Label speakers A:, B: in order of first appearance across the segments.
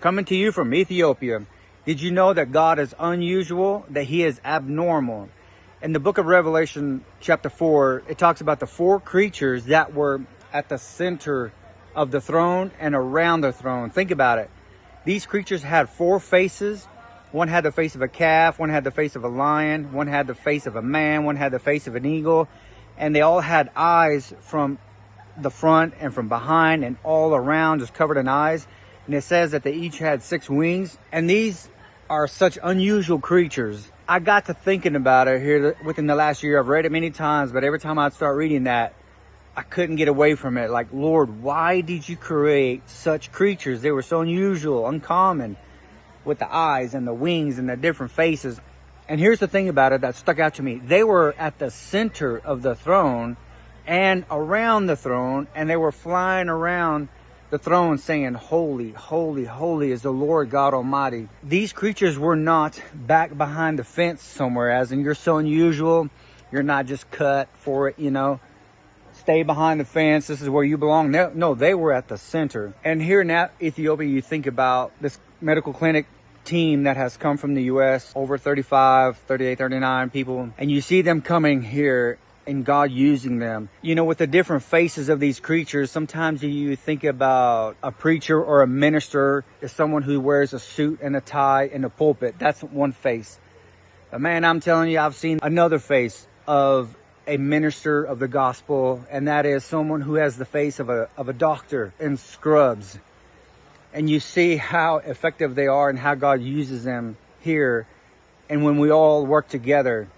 A: Coming to you from Ethiopia. Did you know that God is unusual, that he is abnormal? In the book of Revelation, chapter 4, it talks about the four creatures that were at the center of the throne and around the throne. Think about it. These creatures had four faces. One had the face of a calf, one had the face of a lion, one had the face of a man, one had the face of an eagle, and they all had eyes from the front and from behind and all around, just covered in eyes. And it says that they each had 6 wings. And these are such unusual creatures. I got to thinking about it here within the last year. I've read it many times, but every time I'd start reading that, I couldn't get away from it. Like, Lord, why did you create such creatures? They were so unusual, uncommon, with the eyes and the wings and the different faces. And here's the thing about it that stuck out to me. They were at the center of the throne and around the throne, and they were flying around the throne saying, holy, holy, holy is the Lord God Almighty. These creatures were not back behind the fence somewhere, as in you're so unusual, you're not just cut for it, stay behind the fence, this is where you belong. No, they were at the center. And here in Ethiopia, you think about this medical clinic team that has come from the U.S., over 38, 39 people, and you see them coming here and God using them. With the different faces of these creatures, sometimes you think about a preacher or a minister as someone who wears a suit and a tie in a pulpit. That's one face. But man, I'm telling you, I've seen another face of a minister of the gospel, and that is someone who has the face of a doctor in scrubs. And you see how effective they are and how God uses them here. And when we all work together,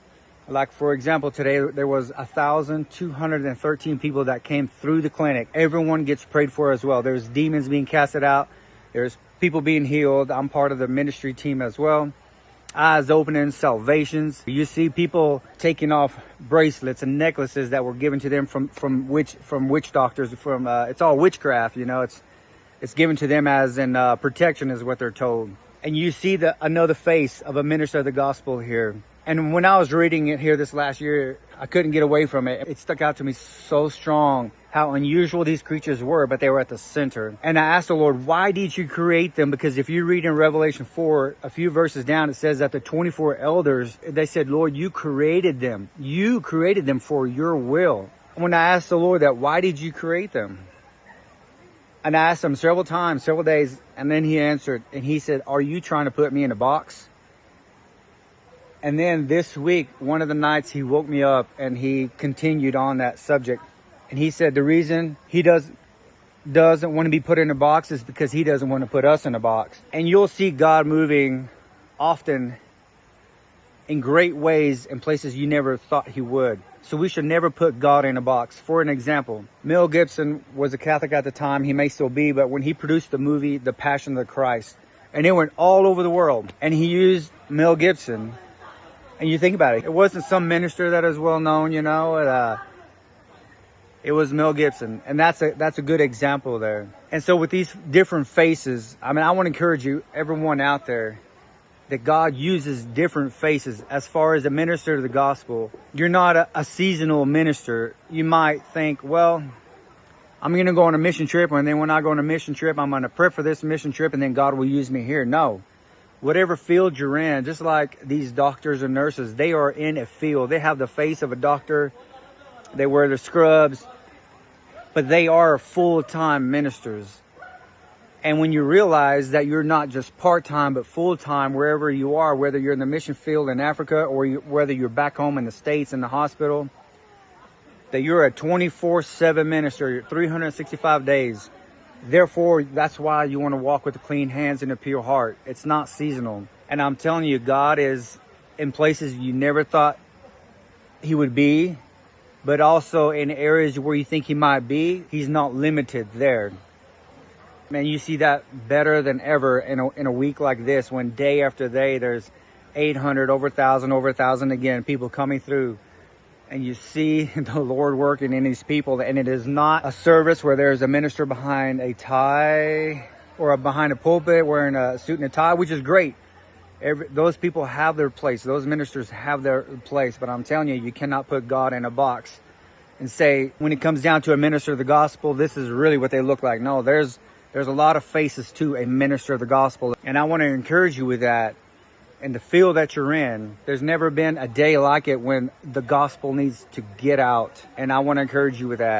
A: like, for example, today there was 1,213 people that came through the clinic. Everyone gets prayed for as well. There's demons being casted out. There's people being healed. I'm part of the ministry team as well. Eyes opening, salvations. You see people taking off bracelets and necklaces that were given to them from witch doctors. It's all witchcraft, It's given to them as in protection, is what they're told. And you see another face of a minister of the gospel here. And when I was reading it here this last year, I couldn't get away from it. It stuck out to me so strong how unusual these creatures were, but they were at the center. And I asked the Lord, why did you create them? Because if you read in Revelation 4, a few verses down, it says that the 24 elders, they said, Lord, you created them. You created them for your will. When I asked the Lord that, why did you create them? And I asked him several times, several days, and then he answered, and he said, are you trying to put me in a box? And then this week, one of the nights, he woke me up and he continued on that subject. And he said the reason he doesn't want to be put in a box is because he doesn't want to put us in a box. And you'll see God moving often in great ways in places you never thought he would. So we should never put God in a box. For an example, Mel Gibson was a Catholic at the time. He may still be, but when he produced the movie, The Passion of the Christ, and it went all over the world, and he used Mel Gibson. And you think about it, it wasn't some minister that is well known, it was Mel Gibson. And that's a good example there. And so with these different faces, I want to encourage you, everyone out there, that God uses different faces. As far as a minister of the gospel, you're not a seasonal minister. You might think, well, I'm going to go on a mission trip, and then when I go on a mission trip, I'm going to prep for this mission trip, and then God will use me here. No. Whatever field you're in, just like these doctors and nurses, they are in a field. They have the face of a doctor. They wear the scrubs. But they are full-time ministers. And when you realize that you're not just part-time, but full-time wherever you are, whether you're in the mission field in Africa or whether you're back home in the States in the hospital, that you're a 24/7 minister, 365 days. Therefore, that's why you want to walk with clean hands and a pure heart. It's not seasonal. And I'm telling you, God is in places you never thought he would be, but also in areas where you think he might be. He's not limited there. Man, you see that better than ever in a week like this, when day after day there's 800, over 1,000 again, people coming through. And you see the Lord working in these people. And it is not a service where there's a minister behind a tie or behind a pulpit wearing a suit and a tie, which is great. Those people have their place. Those ministers have their place. But I'm telling you, you cannot put God in a box and say, when it comes down to a minister of the gospel, this is really what they look like. No, there's There's a lot of faces to a minister of the gospel. And I want to encourage you with that. In the field that you're in, there's never been a day like it when the gospel needs to get out. And I want to encourage you with that.